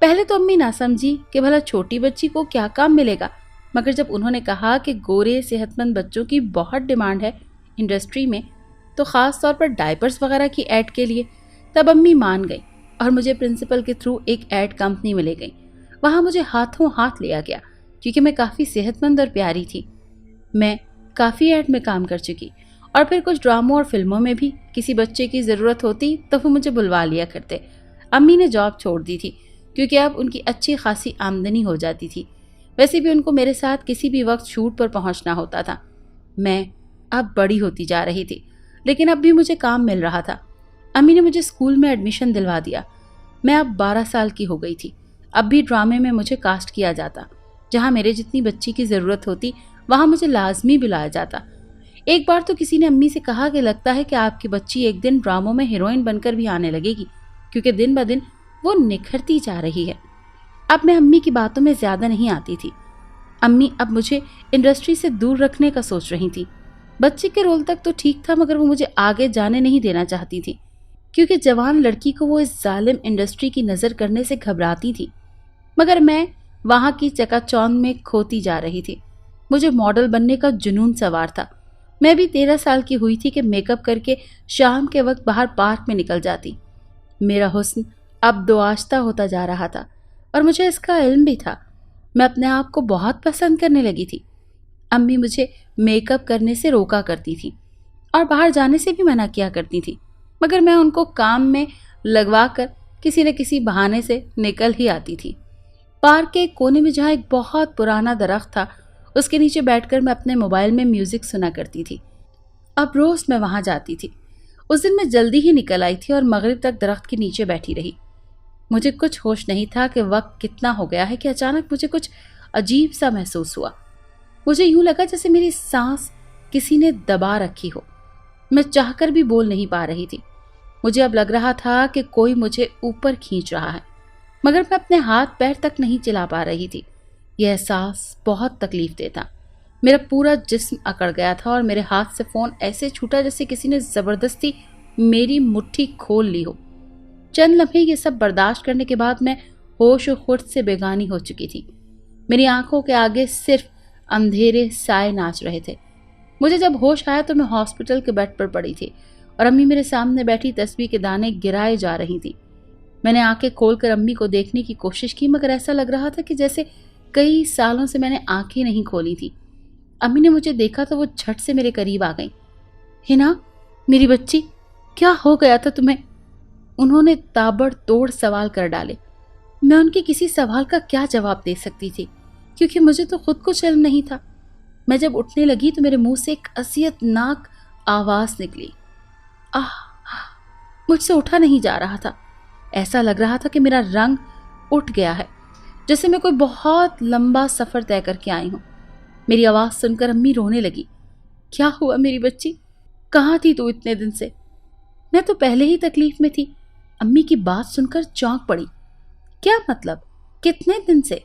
پہلے تو امی نہ سمجھی کہ بھلا چھوٹی بچی کو کیا کام ملے گا، مگر جب انہوں نے کہا کہ گورے صحت مند بچوں کی بہت ڈیمانڈ ہے انڈسٹری میں، تو خاص طور پر ڈائپرز وغیرہ کی ایڈ کے لیے، تب امی مان گئی اور مجھے پرنسپل کے تھرو ایک ایڈ کمپنی میں لے گئی۔ وہاں مجھے ہاتھوں ہاتھ لیا گیا کیونکہ میں کافی صحت مند اور پیاری تھی۔ میں کافی ایڈ میں کام کر چکی اور پھر کچھ ڈراموں اور فلموں میں بھی کسی بچے کی ضرورت ہوتی تو وہ مجھے بلوا لیا کرتے۔ امی نے جاب چھوڑ دی تھی کیونکہ اب ان کی اچھی خاصی آمدنی ہو جاتی تھی۔ ویسے بھی ان کو میرے ساتھ کسی بھی وقت شوٹ پر پہنچنا ہوتا تھا۔ میں اب بڑی ہوتی جا رہی تھی لیکن اب بھی مجھے کام مل رہا تھا۔ امی نے مجھے اسکول میں ایڈمیشن دلوا دیا۔ میں اب 12 سال کی ہو گئی تھی۔ اب بھی ڈرامے میں مجھے کاسٹ کیا جاتا۔ جہاں میرے جتنی بچی کی ضرورت ہوتی وہاں مجھے لازمی بلایا جاتا۔ ایک بار تو کسی نے امی سے کہا کہ لگتا ہے کہ آپ کی بچی ایک دن ڈراموں میں ہیروئن بن کر بھی آنے لگے گی کیونکہ دن بدن وہ نکھرتی جا رہی ہے۔ اب میں امی کی باتوں میں زیادہ نہیں آتی تھی۔ امی اب مجھے انڈسٹری سے دور رکھنے کا سوچ رہی تھی۔ بچے کے رول تک تو ٹھیک تھا مگر وہ مجھے آگے جانے نہیں دینا چاہتی تھی کیونکہ جوان لڑکی کو وہ اس ظالم انڈسٹری کی نظر کرنے سے گھبراتی تھی۔ مگر میں وہاں کی چکا چوند میں کھوتی جا رہی تھی۔ مجھے ماڈل بننے کا جنون سوار تھا۔ میں بھی 13 سال کی ہوئی تھی کہ میک اپ کر کے شام کے وقت باہر پارک میں نکل جاتی۔ میرا حسن اب دوآشتہ ہوتا جا رہا تھا اور مجھے اس کا علم بھی تھا۔ میں اپنے آپ کو بہت پسند کرنے لگی تھی۔ امی مجھے میک اپ کرنے سے روکا کرتی تھی اور باہر جانے سے بھی منع کیا کرتی تھی مگر میں ان کو کام میں لگوا کر کسی نہ کسی بہانے سے نکل ہی آتی تھی۔ پارک کے ایک کونے میں جہاں ایک بہت پرانا درخت تھا اس کے نیچے بیٹھ کر میں اپنے موبائل میں میوزک سنا کرتی تھی۔ اب روز میں وہاں جاتی تھی۔ اس دن میں جلدی ہی نکل آئی تھی اور مغرب تک درخت کے نیچے بیٹھی رہی۔ مجھے کچھ ہوش نہیں تھا کہ وقت کتنا ہو گیا ہے کہ اچانک مجھے کچھ عجیب سا محسوس ہوا۔ مجھے یوں لگا جیسے میری سانس کسی نے دبا رکھی ہو۔ میں چاہ کر بھی بول نہیں پا رہی تھی۔ مجھے اب لگ رہا تھا کہ کوئی مجھے اوپر کھینچ رہا ہے مگر میں اپنے ہاتھ پیر تک نہیں چلا پا رہی تھی۔ یہ احساس بہت تکلیف دہ تھا۔ میرا پورا جسم اکڑ گیا تھا اور میرے ہاتھ سے فون ایسے چھوٹا جیسے کسی نے زبردستی میری مٹھی کھول لی ہو۔ چند لمحے یہ سب برداشت کرنے کے بعد میں ہوش و خرد سے بیگانی ہو چکی تھی۔ میری آنکھوں کے آگے صرف اندھیرے سائے ناچ رہے تھے۔ مجھے جب ہوش آیا تو میں ہاسپٹل کے بیڈ پر پڑی تھی اور امی میرے سامنے بیٹھی تسبیح کے دانے گرائے جا رہی تھی۔ میں نے آنکھیں کھول کر امی کو دیکھنے کی کوشش کی مگر ایسا لگ رہا تھا کہ جیسے کئی سالوں سے میں نے آنکھیں نہیں کھولی تھی۔ امی نے مجھے دیکھا تو وہ جھٹ سے میرے قریب آ گئیں۔ ہنا، میری بچی، کیا ہو گیا تھا تمہیں؟ انہوں نے تابڑ توڑ سوال کر ڈالے۔ میں ان کے کسی سوال کا کیا جواب دے سکتی تھی کیونکہ مجھے تو خود کچھ علم نہیں تھا۔ میں جب اٹھنے لگی تو میرے منہ سے ایک اذیت ناک آواز نکلی۔ مجھ سے اٹھا نہیں جا رہا تھا۔ ایسا لگ رہا تھا کہ میرا رنگ اٹھ گیا ہے جیسے میں کوئی بہت لمبا سفر طے کر کے آئی ہوں۔ میری آواز سن کر امی رونے لگی۔ کیا ہوا میری بچی؟ کہاں تھی تو اتنے دن سے؟ میں تو پہلے ہی تکلیف میں تھی۔ امی کی بات سن کر چونک پڑی۔ کیا مطلب؟ کتنے دن سے؟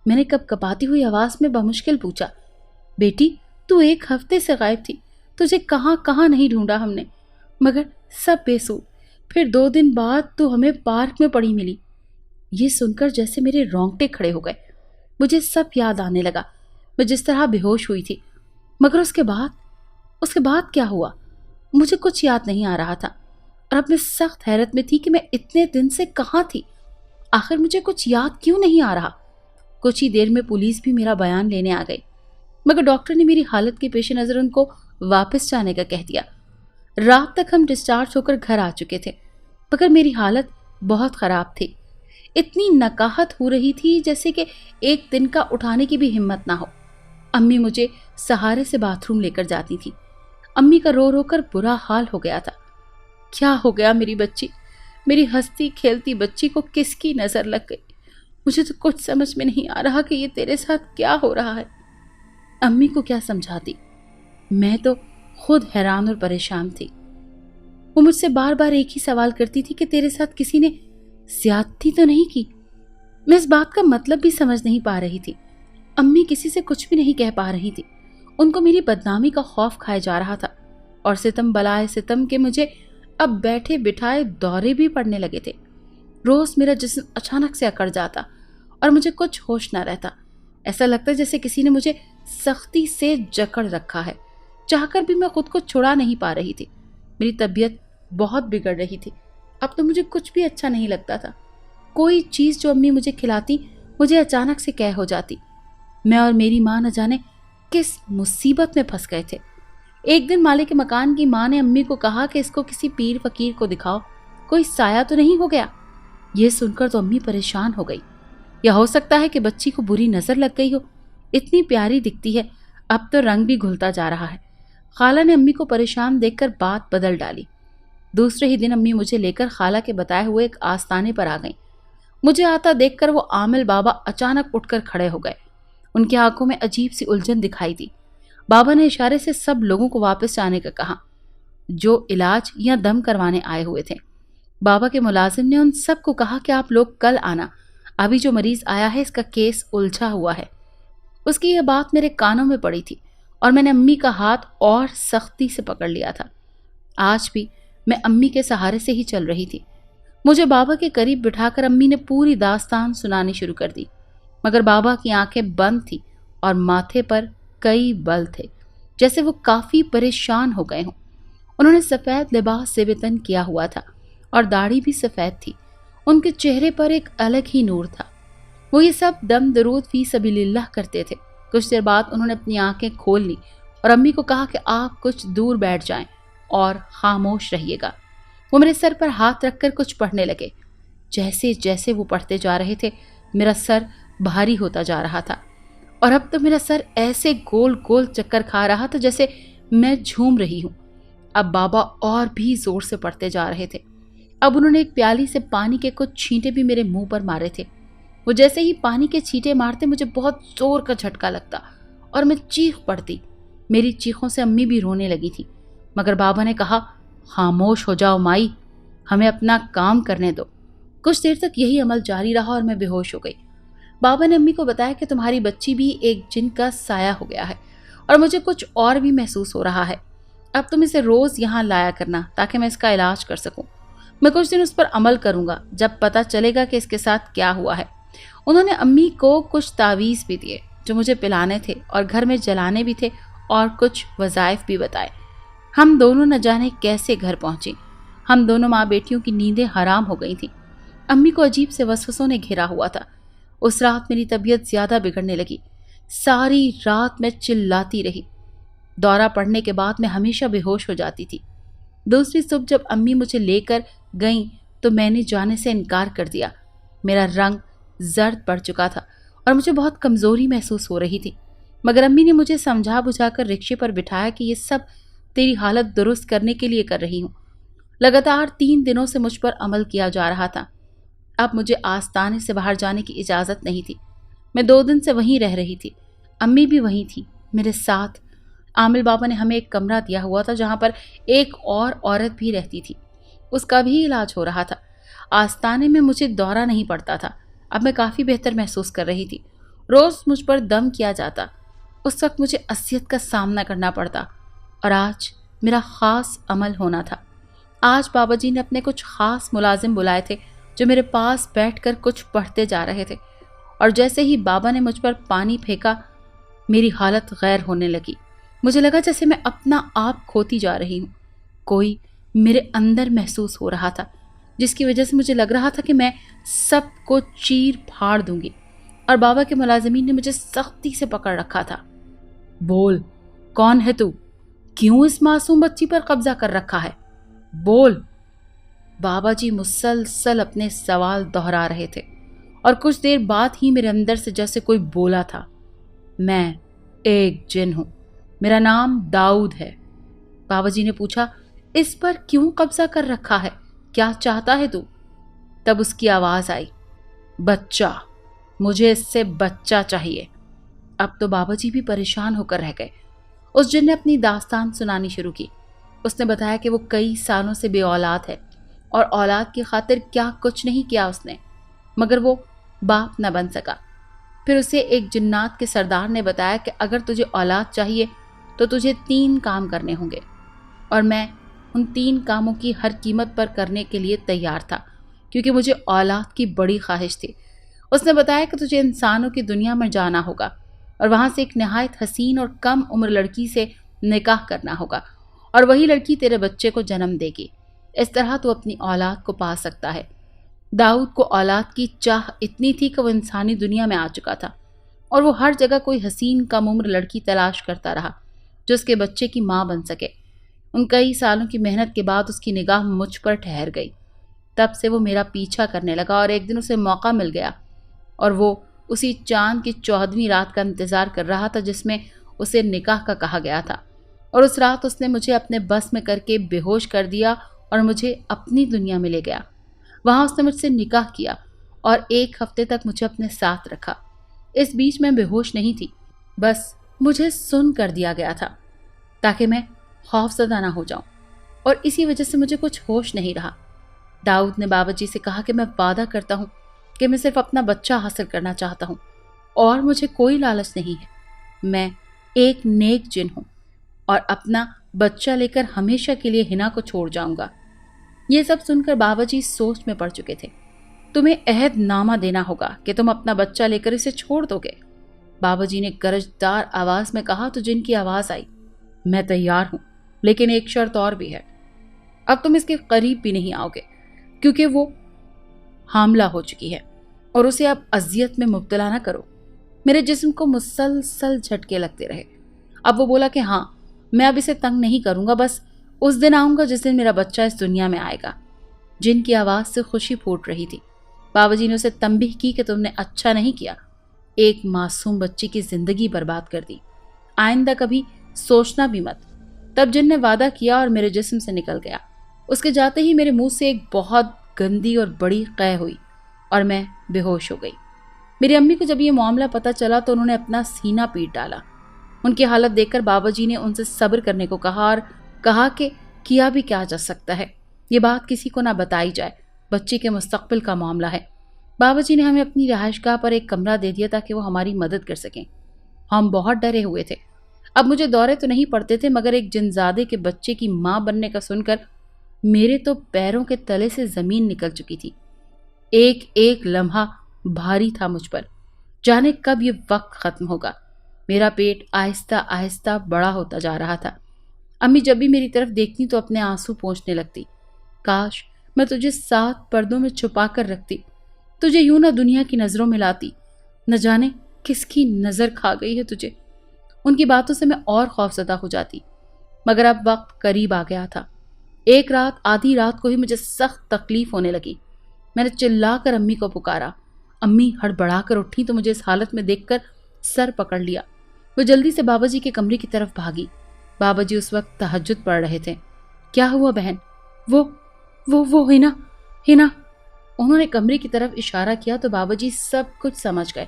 میں نے کب کپاتی ہوئی آواز میں بمشکل پوچھا۔ بیٹی، تو 1 ہفتے سے غائب تھی۔ تجھے کہاں کہاں نہیں ڈھونڈا ہم نے مگر سب بے سود۔ پھر 2 دن بعد تو ہمیں پارک میں پڑی ملی۔ یہ سن کر جیسے میرے رونگٹے کھڑے ہو گئے۔ مجھے سب یاد آنے لگا، میں جس طرح بے ہوش ہوئی تھی۔ مگر اس کے بعد کیا ہوا؟ مجھے کچھ یاد نہیں آ رہا تھا اور اب میں سخت حیرت میں تھی کہ میں اتنے دن سے کہاں تھی۔ آخر مجھے کچھ یاد کیوں نہیں آ رہا؟ کچھ ہی دیر میں پولیس بھی میرا بیان لینے آ گئی مگر ڈاکٹر نے میری حالت کے پیش نظر ان کو واپس جانے کا کہہ دیا۔ رات تک ہم ڈسچارج ہو کر گھر آ چکے تھے مگر میری حالت بہت خراب تھی۔ اتنی نکاہت ہو رہی تھی جیسے کہ ایک دن کا اٹھانے کی بھی ہمت نہ ہو۔ امی مجھے سہارے سے باتھ روم لے کر جاتی تھی۔ امی کا رو رو کر برا حال ہو گیا تھا۔ کیا ہو گیا میری بچی؟ میری ہنستی کھیلتی بچی کو کس کی نظر لگ گئی؟ مجھے تو کچھ سمجھ میں نہیں آ رہا کہ یہ تیرے ساتھ کیا ہو رہا ہے۔ امی کو کیا سمجھاتی؟ میں تو خود حیران اور پریشان تھی۔ وہ مجھ سے بار بار ایک ہی سوال کرتی تھی کہ تیرے ساتھ کسی نے زیادتی تو نہیں کی؟ میں اس بات کا مطلب بھی سمجھ نہیں پا رہی تھی۔ امی کسی سے کچھ بھی نہیں کہہ پا رہی تھی۔ ان کو میری بدنامی کا خوف کھائے جا رہا تھا اور ستم بلائے ستم کے مجھے اب بیٹھے بٹھائے دورے بھی پڑنے لگے تھے۔ روز میرا جسم اچانک سے اکڑ جاتا اور مجھے کچھ ہوش نہ رہتا. ایسا لگتا جیسے کسی نے مجھے سختی سے جکڑ رکھا ہے. چاہ کر بھی میں خود کو چھڑا نہیں پا رہی تھی. میری طبیعت بہت بگڑ رہی تھی. اب تو مجھے کچھ بھی اچھا نہیں لگتا تھا. کوئی چیز جو امی مجھے کھلاتی مجھے اچانک سے کہہ ہو جاتی. میں اور میری ماں نہ جانے کس مصیبت میں پھنس گئے تھے. ایک دن مالک مکان کی ماں نے امی کو کہا کہ اس کو کسی پیر فقیر کو دکھاؤ, کوئی سایہ تو نہیں ہو گیا. یہ سن کر تو امی پریشان ہو گئی. یا ہو سکتا ہے کہ بچی کو بری نظر لگ گئی ہو, اتنی پیاری دکھتی ہے, اب تو رنگ بھی گھلتا جا رہا ہے. خالہ نے امی کو پریشان دیکھ کر بات بدل ڈالی. دوسرے ہی دن امی مجھے لے کر خالہ کے بتائے ہوئے ایک آستانے پر آ گئیں. مجھے آتا دیکھ کر وہ عامل بابا اچانک اٹھ کر کھڑے ہو گئے. ان کی آنکھوں میں عجیب سی الجھن دکھائی دی. بابا نے اشارے سے سب لوگوں کو واپس جانے کا کہا جو علاج یا دم کروانے آئے ہوئے تھے. بابا کے ملازم نے ان سب کو کہا کہ آپ لوگ کل آنا, ابھی جو مریض آیا ہے اس کا کیس الجھا ہوا ہے. اس کی یہ بات میرے کانوں میں پڑی تھی اور میں نے امی کا ہاتھ اور سختی سے پکڑ لیا تھا. آج بھی میں امی کے سہارے سے ہی چل رہی تھی. مجھے بابا کے قریب بٹھا کر امی نے پوری داستان سنانی شروع کر دی, مگر بابا کی آنکھیں بند تھی اور ماتھے پر کئی بل تھے, جیسے وہ کافی پریشان ہو گئے ہوں. انہوں نے سفید لباس زیب تن کیا ہوا تھا اور داڑھی بھی سفید تھی. ان کے چہرے پر ایک الگ ہی نور تھا. وہ یہ سب دم درود فی سبیل اللہ کرتے تھے. کچھ دیر بعد انہوں نے اپنی آنکھیں کھول لی اور امی کو کہا کہ آپ کچھ دور بیٹھ جائیں اور خاموش رہیے گا. وہ میرے سر پر ہاتھ رکھ کر کچھ پڑھنے لگے. جیسے جیسے وہ پڑھتے جا رہے تھے میرا سر بھاری ہوتا جا رہا تھا اور اب تو میرا سر ایسے گول گول چکر کھا رہا تھا جیسے میں جھوم رہی ہوں. اب بابا اور بھی زور سے پڑھتے جا رہے تھے. اب انہوں نے ایک پیالی سے پانی کے کچھ چھینٹے بھی میرے منہ پر مارے تھے. وہ جیسے ہی پانی کے چھینٹے مارتے مجھے بہت زور کا جھٹکا لگتا اور میں چیخ پڑتی. میری چیخوں سے امی بھی رونے لگی تھی, مگر بابا نے کہا خاموش ہو جاؤ مائی, ہمیں اپنا کام کرنے دو. کچھ دیر تک یہی عمل جاری رہا اور میں بے ہوش ہو گئی. بابا نے امی کو بتایا کہ تمہاری بچی بھی ایک جن کا سایہ ہو گیا ہے اور مجھے کچھ اور بھی محسوس ہو رہا ہے. اب تم اسے روز یہاں لایا کرنا تاکہ میں اس کا علاج کر سکوں. میں کچھ دن اس پر عمل کروں گا, جب پتہ چلے گا کہ اس کے ساتھ کیا ہوا ہے. انہوں نے امی کو کچھ تعویذ بھی دیے جو مجھے پلانے تھے اور گھر میں جلانے بھی تھے اور کچھ وظائف بھی بتائے. ہم دونوں نہ جانے کیسے گھر پہنچے. ہم دونوں ماں بیٹیوں کی نیندیں حرام ہو گئی تھیں. امی کو عجیب سے وسوسوں نے گھیرا ہوا تھا. اس رات میری طبیعت زیادہ بگڑنے لگی. ساری رات میں چلاتی رہی. دورہ پڑنے کے بعد میں ہمیشہ بے ہوش ہو جاتی تھی. دوسری صبح جب امی مجھے لے کر گئیں تو میں نے جانے سے انکار کر دیا. میرا رنگ زرد پڑ چکا تھا اور مجھے بہت کمزوری محسوس ہو رہی تھی, مگر امی نے مجھے سمجھا بجھا کر رکشے پر بٹھایا کہ یہ سب تیری حالت درست کرنے کے لیے کر رہی ہوں. لگاتار 3 دنوں سے مجھ پر عمل کیا جا رہا تھا. اب مجھے آستانے سے باہر جانے کی اجازت نہیں تھی. میں 2 دن سے وہیں رہ رہی تھی. امی بھی وہیں تھی میرے ساتھ. عامل بابا نے ہمیں ایک کمرہ دیا ہوا تھا جہاں پر ایک اور عورت بھی رہتی تھی. اس کا بھی علاج ہو رہا تھا. آستانے میں مجھے دورہ نہیں پڑتا تھا. اب میں کافی بہتر محسوس کر رہی تھی. روز مجھ پر دم کیا جاتا. اس وقت مجھے اذیت کا سامنا کرنا پڑتا اور آج میرا خاص عمل ہونا تھا. آج بابا جی نے اپنے کچھ خاص ملازم بلائے تھے جو میرے پاس بیٹھ کر کچھ پڑھتے جا رہے تھے اور جیسے ہی بابا نے مجھ پر پانی پھینکا میری حالت غیر ہونے لگی. مجھے لگا جیسے میں اپنا آپ کھوتی جا رہی ہوں. کوئی میرے اندر محسوس ہو رہا تھا جس کی وجہ سے مجھے لگ رہا تھا کہ میں سب کو چیر پھاڑ دوں گی. اور بابا کے ملازمین نے مجھے سختی سے پکڑ رکھا تھا. بول, کون ہے تو؟ کیوں اس معصوم بچی پر قبضہ کر رکھا ہے؟ بول. بابا جی مسلسل اپنے سوال دہرا رہے تھے اور کچھ دیر بعد ہی میرے اندر سے جیسے کوئی بولا تھا, میں ایک جن ہوں, میرا نام داؤد ہے. بابا جی نے پوچھا, اس پر کیوں قبضہ کر رکھا ہے, کیا چاہتا ہے تو؟ تب اس کی آواز آئی, بچہ, مجھے اس سے بچہ چاہیے. اب تو بابا جی بھی پریشان ہو کر رہ گئے. اس جن نے اپنی داستان سنانی شروع کی. اس نے بتایا کہ وہ کئی سالوں سے بے اولاد ہے اور اولاد کی خاطر کیا کچھ نہیں کیا اس نے, مگر وہ باپ نہ بن سکا. پھر اسے ایک جنات کے سردار نے بتایا کہ اگر تجھے اولاد چاہیے تو تجھے 3 کام کرنے ہوں گے, اور میں ان 3 کاموں کی ہر قیمت پر کرنے کے لیے تیار تھا. کیونکہ مجھے اولاد کی بڑی خواہش تھی۔ اس نے بتایا کہ تجھے انسانوں کی دنیا میں جانا ہوگا اور وہاں سے ایک نہایت حسین اور کم عمر لڑکی سے نکاح کرنا ہوگا، اور وہی لڑکی تیرے بچے کو جنم دے گی۔ اس طرح تو اپنی اولاد کو پا سکتا ہے۔ داؤد کو اولاد کی چاہ اتنی تھی کہ وہ انسانی دنیا میں آ چکا تھا، اور وہ ہر جگہ کوئی حسین کم عمر لڑکی تلاش کرتا رہا جو اس کے بچے کی ماں بن سکے۔ ان کئی سالوں کی محنت کے بعد اس کی نگاہ مجھ پر ٹھہر گئی۔ تب سے وہ میرا پیچھا کرنے لگا، اور ایک دن اسے موقع مل گیا اور وہ اسی چاند کی 14ویں رات کا انتظار کر رہا تھا جس میں اسے نکاح کا کہا گیا تھا، اور اس رات اس نے مجھے اپنے بس میں کر کے بے ہوش کر دیا اور مجھے اپنی دنیا میں لے گیا۔ وہاں اس نے مجھ سے نکاح کیا اور 1 ہفتے تک مجھے اپنے ساتھ رکھا۔ اس بیچ میں بے ہوش نہیں تھی، بس مجھے سن کر دیا گیا تھا تاکہ میں خوف زدہ نہ ہو جاؤں، اور اسی وجہ سے مجھے کچھ ہوش نہیں رہا۔ داؤد نے بابا جی سے کہا کہ میں وعدہ کرتا ہوں کہ میں صرف اپنا بچہ حاصل کرنا چاہتا ہوں اور مجھے کوئی لالچ نہیں ہے۔ میں ایک نیک جن ہوں اور اپنا بچہ لے کر ہمیشہ کے لیے ہنا کو چھوڑ جاؤں گا۔ یہ سب سن کر بابا جی سوچ میں پڑ چکے تھے۔ تمہیں عہد نامہ دینا ہوگا کہ تم اپنا بچہ لے کر اسے چھوڑ دو گے۔ بابا جی نے گرجدار آواز میں کہا تو جن کی آواز آئی، میں تیار ہوں، لیکن ایک شرط اور بھی ہے۔ اب تم اس کے قریب بھی نہیں آؤ گے کیونکہ وہ حاملہ ہو چکی ہے، اور اسے اب اذیت میں مبتلا نہ کرو۔ میرے جسم کو مسلسل جھٹکے لگتے رہے۔ اب وہ بولا کہ ہاں، میں اب اسے تنگ نہیں کروں گا، بس اس دن آؤں گا جس دن میرا بچہ اس دنیا میں آئے گا۔ جن کی آواز سے خوشی پھوٹ رہی تھی۔ بابا جی نے اسے تنبیہ کی کہ تم نے اچھا نہیں کیا، ایک معصوم بچی کی زندگی برباد کر دی، آئندہ کبھی سوچنا بھی مت۔ تب جن نے وعدہ کیا اور میرے جسم سے نکل گیا۔ اس کے جاتے ہی میرے منہ سے ایک بہت گندی اور بڑی قے ہوئی اور میں بے ہوش ہو گئی۔ میری امی کو جب یہ معاملہ پتہ چلا تو انہوں نے اپنا سینہ پیٹ ڈالا۔ ان کی حالت دیکھ کر بابا جی نے ان سے صبر کرنے کو کہا اور کہا کہ کیا بھی کیا جا سکتا ہے، یہ بات کسی کو نہ بتائی جائے، بچی کے مستقبل کا معاملہ ہے۔ بابا جی نے ہمیں اپنی رہائش گاہ پر ایک کمرہ دے دیا تاکہ وہ ہماری مدد کر سکیں۔ ہم بہت ڈرے ہوئے تھے۔ اب مجھے دورے تو نہیں پڑتے تھے، مگر ایک جنزادے کے بچے کی ماں بننے کا سن کر میرے تو پیروں کے تلے سے زمین نکل چکی تھی۔ ایک ایک لمحہ بھاری تھا مجھ پر، جانے کب یہ وقت ختم ہوگا۔ میرا پیٹ آہستہ آہستہ بڑا ہوتا جا رہا تھا۔ امی جب بھی میری طرف دیکھتی تو اپنے آنسو پونچھنے لگتی۔ کاش میں تجھے 7 پردوں میں چھپا کر رکھتی، تجھے یوں نہ دنیا کی نظروں میں لاتی، نہ جانے کس کی نظر کھا گئی ہے تجھے۔ ان کی باتوں سے میں اور خوفزدہ ہو جاتی، مگر اب وقت قریب آ گیا تھا۔ ایک رات آدھی رات کو ہی مجھے سخت تکلیف ہونے لگی۔ میں نے چلا کر امی کو پکارا۔ امی ہڑبڑا کر اٹھی تو مجھے اس حالت میں دیکھ کر سر پکڑ لیا۔ وہ جلدی سے بابا جی کے کمرے کی طرف بھاگی۔ بابا جی اس وقت تہجد پڑھ رہے تھے۔ کیا ہوا بہن؟ وہ ہنا۔ انہوں نے کمرے کی طرف اشارہ کیا تو بابا جی سب کچھ سمجھ گئے۔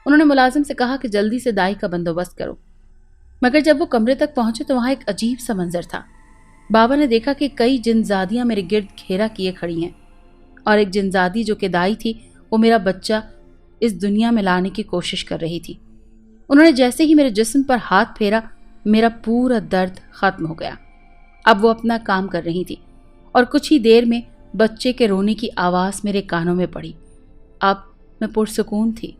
انہوں نے ملازم سے کہا کہ جلدی سے دائی کا بندوبست کرو، مگر جب وہ کمرے تک پہنچے تو وہاں ایک عجیب سا منظر تھا۔ بابا نے دیکھا کہ کئی جنزادیاں میرے گرد گھیرا کیے کھڑی ہیں، اور ایک جنزادی جو کہ دائی تھی وہ میرا بچہ اس دنیا میں لانے کی کوشش کر رہی تھی۔ انہوں نے جیسے ہی میرے جسم پر ہاتھ پھیرا میرا پورا درد ختم ہو گیا۔ اب وہ اپنا کام کر رہی تھی اور کچھ ہی دیر میں بچے کے رونے کی آواز میرے کانوں میں پڑی۔ اب میں پرسکون تھی،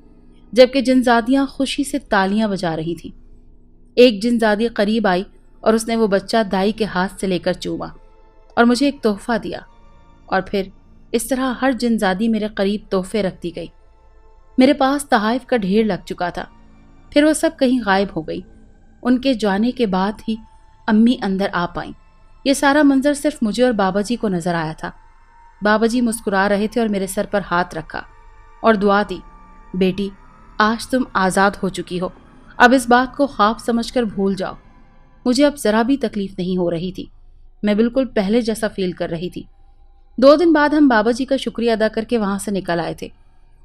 جبکہ جنزادیاں خوشی سے تالیاں بجا رہی تھیں۔ ایک جنزادی قریب آئی اور اس نے وہ بچہ دائی کے ہاتھ سے لے کر چوما اور مجھے ایک تحفہ دیا، اور پھر اس طرح ہر جنزادی میرے قریب تحفے رکھتی گئی۔ میرے پاس تحائف کا ڈھیر لگ چکا تھا۔ پھر وہ سب کہیں غائب ہو گئی۔ ان کے جانے کے بعد ہی امی اندر آ پائیں۔ یہ سارا منظر صرف مجھے اور بابا جی کو نظر آیا تھا۔ بابا جی مسکرا رہے تھے اور میرے سر پر ہاتھ رکھا اور دعا دی، بیٹی آج تم آزاد ہو چکی ہو، اب اس بات کو خواب سمجھ کر بھول جاؤ۔ مجھے اب ذرا بھی تکلیف نہیں ہو رہی تھی، میں بالکل پہلے جیسا فیل کر رہی تھی۔ 2 دن بعد ہم بابا جی کا شکریہ ادا کر کے وہاں سے نکل آئے تھے۔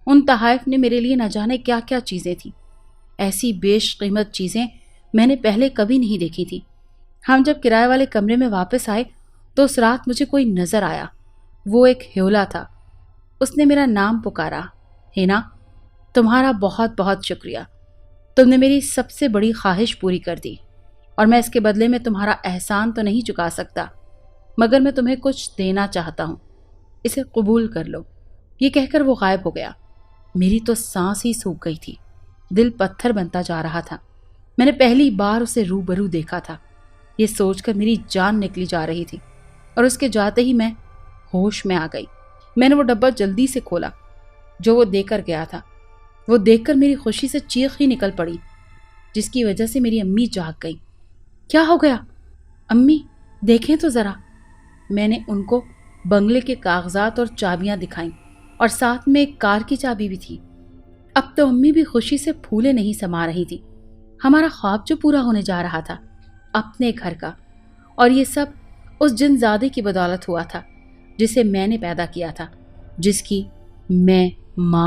ان تحائف نے میرے لیے نہ جانے کیا کیا چیزیں تھیں۔ ایسی بیش قیمت چیزیں میں نے پہلے کبھی نہیں دیکھی تھی۔ ہم جب کرائے والے کمرے میں واپس آئے تو اس رات مجھے کوئی نظر آیا۔ وہ ایک ہیولا تھا۔ اس نے میرا نام پکارا، ہینا تمہارا بہت بہت شکریہ، تم نے میری سب سے بڑی خواہش پوری کر دی، اور میں اس کے بدلے میں تمہارا احسان تو نہیں چکا سکتا، مگر میں تمہیں کچھ دینا چاہتا ہوں، اسے قبول کر لو۔ یہ کہہ کر وہ غائب ہو گیا۔ میری تو سانس ہی سوکھ گئی تھی، دل پتھر بنتا جا رہا تھا۔ میں نے پہلی بار اسے روبرو دیکھا تھا، یہ سوچ کر میری جان نکلی جا رہی تھی، اور اس کے جاتے ہی میں ہوش میں آ گئی۔ میں نے وہ ڈبہ جلدی سے کھولا جو وہ دے کر گیا تھا۔ وہ دیکھ کر میری خوشی سے چیخ ہی نکل پڑی، جس کی وجہ سے میری امی جاگ گئی۔ کیا ہو گیا؟ امی دیکھیں تو ذرا۔ میں نے ان کو بنگلے کے کاغذات اور چابیاں دکھائیں، اور ساتھ میں ایک کار کی چابی بھی تھی۔ اب تو امی بھی خوشی سے پھولے نہیں سما رہی تھی۔ ہمارا خواب جو پورا ہونے جا رہا تھا، اپنے گھر کا، اور یہ سب اس جن زادے کی بدولت ہوا تھا جسے میں نے پیدا کیا تھا، جس کی میں ماں